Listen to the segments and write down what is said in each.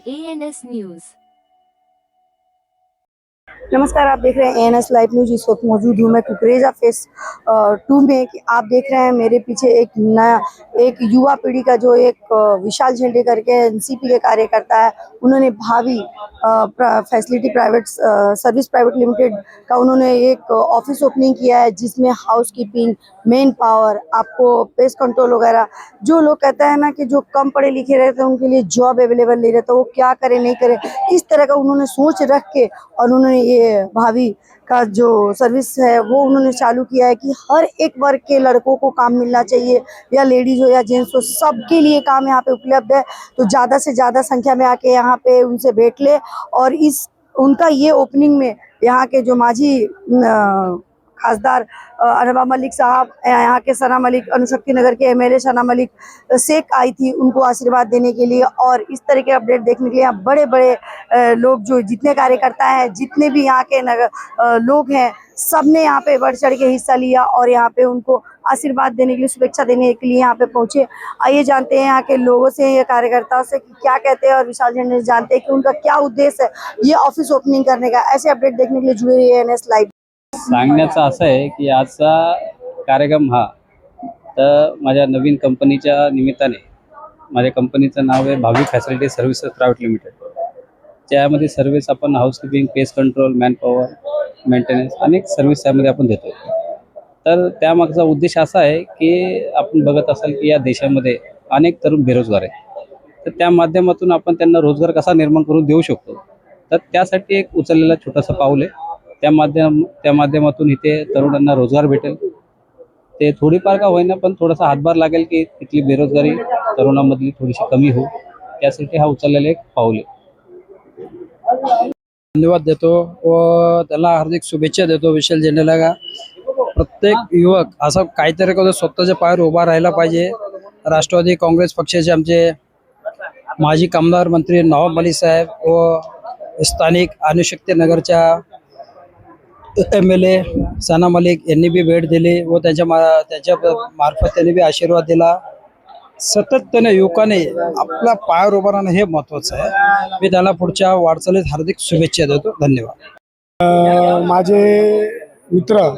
ANS news. नमस्कार, आप देख रहे हैं ANS लाइव न्यूज। इस वक्त मौजूद हूँ मैं कुकरेजा फेस 2 में। कि आप देख रहे हैं मेरे पीछे एक युवा पीढ़ी का जो एक विशाल झंडे करके एनसीपी के कार्यकर्ता है। उन्होंने भावी facility private service private limited का उन्होंने एक ऑफिस ओपनिंग किया है, जिसमें हाउस कीपिंग, मेन पावर, आपको पेस्ट कंट्रोल वगैरह। जो लोग कहते हैं ना कि जो कम पढ़े लिखे रहते हैं उनके लिए जॉब अवेलेबल नहीं रहता, वो क्या करे नहीं करे, इस तरह का उन्होंने सोच रख के और उन्होंने ये भावी का जो सर्विस है वो उन्होंने चालू किया है कि हर एक वर्ग के लड़कों को काम मिलना चाहिए, या लेडीज हो या जेंट्स हो, सबके लिए काम यहाँ पे उपलब्ध है। तो ज़्यादा से ज़्यादा संख्या में आके यहाँ पे उनसे भेंट ले। और इस उनका ये ओपनिंग में यहाँ के जो माजी खासदार अनवा मलिक साहब, यहाँ के सना मलिक, अनुशक्ति नगर के MLA सना मलिक शेख आई थी उनको आशीर्वाद देने के लिए। और इस तरह के अपडेट देखने के लिए यहाँ बड़े बड़े लोग, जो जितने कार्यकर्ता हैं, जितने भी यहाँ के लोग हैं, सब ने यहाँ पे बढ़ चढ़ के हिस्सा लिया और यहाँ पे उनको आशीर्वाद देने के लिए, शुभेच्छा देने के लिए यहाँ पे पहुंचे। आइए जानते हैं यहाँ के लोगों से, ये कार्यकर्ताओं से कि क्या कहते हैं, और विशाल झंडे जानते हैं कि उनका क्या उद्देश्य है ये ऑफिस ओपनिंग करने का। ऐसे अपडेट देखने के लिए जुड़े रहिए ANS लाइव। सांगण्याचं असं आहे की आजचा कार्यक्रम हा तर माझ्या नवीन कंपनीच्या निमित्ताने, माझ्या कंपनीचं नाव आहे भावी फॅसिलिटी सर्व्हिसेस प्रायव्हेट लिमिटेड। त्यामध्ये सर्व्हिस आपण housekeeping, pest control, manpower, maintenance अनेक सर्व्हिस त्यामध्ये आपण देतो। तर त्यामागचा उद्देश असा आहे की आपण बघत असाल की या देशामध्ये अनेक तरुण बेरोजगार आहेत, तर त्या माध्यमातून आपण त्यांना रोजगार कसा निर्माण करून देऊ शकतो, तर त्यासाठी एक उचललेला छोटासा पाऊल आहे। त्या माध्यमातून इथे तरुणांना रोजगार भेटेल, ते थोडीफार का होईना पण थोडासा हातभार लागेल की तिथली बेरोजगारी तरुणांमधली थोडीशी कमी हो, त्यासाठी हा उचललेला एक पाऊल आहे। धन्यवाद देतो व त्याला हार्दिक शुभेच्छा देतो विशाल झेंडेला का प्रत्येक युवक असं काहीतरी करून स्वतःच्या पायावर उभा राहायला पाहिजे। राष्ट्रवादी काँग्रेस पक्षाचे आमचे माजी कामदार मंत्री नवाब मलिक साहेब व स्थानिक अनुशक्ती नगरच्या MLA सना मलिक यांनी बी भेट दिली व त्याच्या मार्फत त्यांनी बी आशीर्वाद दिला। सातत्याने युवकाने आपल्या पायावर उभा राहणं हे महत्त्वाचं आहे। मी त्यांना पुढच्या वाटचालीत हार्दिक शुभेच्छा देतो। धन्यवाद। माझे मित्र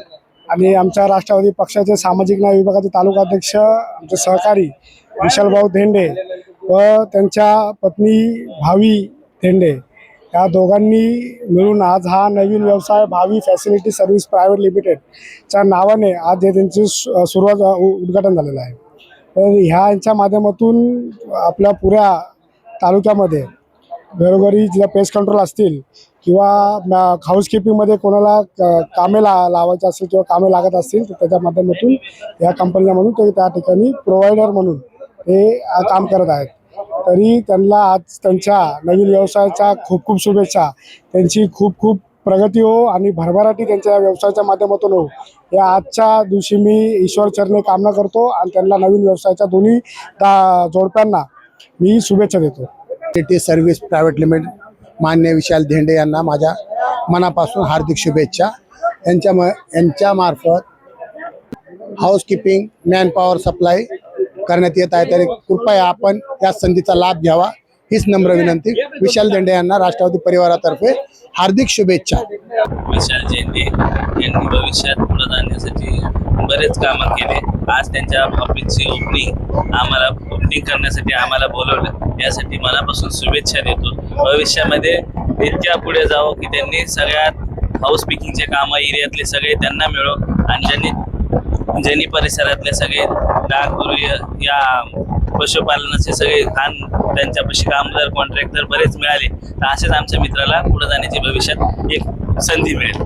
आणि आमच्या राष्ट्रवादी पक्षाचे सामाजिक न्याय विभागाचे तालुका अध्यक्ष आमचे सहकारी विशालभाऊ धेंडे व त्यांच्या पत्नी भावी धेंडे या दोघांनी मिळून आज हा नवीन व्यवसाय भावी फॅसिलिटी सर्व्हिस प्रायव्हेट लिमिटेडच्या नावाने आज हे त्यांची उद्घाटन झालेलं आहे। तर ह्यांच्या माध्यमातून आपल्या पुऱ्या तालुक्यामध्ये घरोघरी ज्या पेस्ट कंट्रोल असतील किंवा हाऊसकीपिंगमध्ये कोणाला कामे लावायचे असतील किंवा कामे लागत असतील, तर त्याच्या माध्यमातून या कंपनीला म्हणून ते त्या ठिकाणी प्रोव्हायडर म्हणून हे काम करत आहेत। तरी त्यांना आज त्यांच्या नवीन व्यवसायाच्या खूप खूप शुभेच्छा। त्यांची खूप खूप प्रगती हो आणि भरभराटी त्यांच्या व्यवसायाच्या माध्यमातून हो, या आजच्या दिवशी मी ईश्वर चरणी कामना करतो आणि त्यांना नवीन व्यवसायाच्या दोन्ही जोडप्यांना मी शुभेच्छा देतो। सिटी सर्व्हिस प्रायव्हेट लिमिटेड मान्य विशाल धेंडे यांना माझ्या मनापासून हार्दिक शुभेच्छा। यांच्या मार्फत हाऊसकीपिंग, मॅन पॉवर सप्लाय करण्यात येत आहे, तरी कृपया आपण या संधीचा लाभ घ्यावा हीच नम्र विनंती। विशाल धेंडे यांना राष्ट्रवादी परिवारातर्फे हार्दिक शुभेच्छा। विशाल झेंडे यांनी भविष्यात पुढे जाण्यासाठी बरेच कामं केले। आज त्यांच्या ऑफिसची ओपनिंग करण्यासाठी आम्हाला बोलवलं, यासाठी मनापासून शुभेच्छा देतो। भविष्यामध्ये इतक्या पुढे जावं की त्यांनी सगळ्यात हाऊस पिकिंगचे कामं एरियातले सगळे त्यांना मिळो, आणि ज्यांनी परिसरातले सगळे डाकगुरु या पशुपालनाचे सगळे त्यांच्यापाशी कामगार, कॉन्ट्रॅक्टर बरेच मिळाले, तर असेच आमच्या मित्राला पुढे जाण्याची भविष्यात एक संधी मिळेल।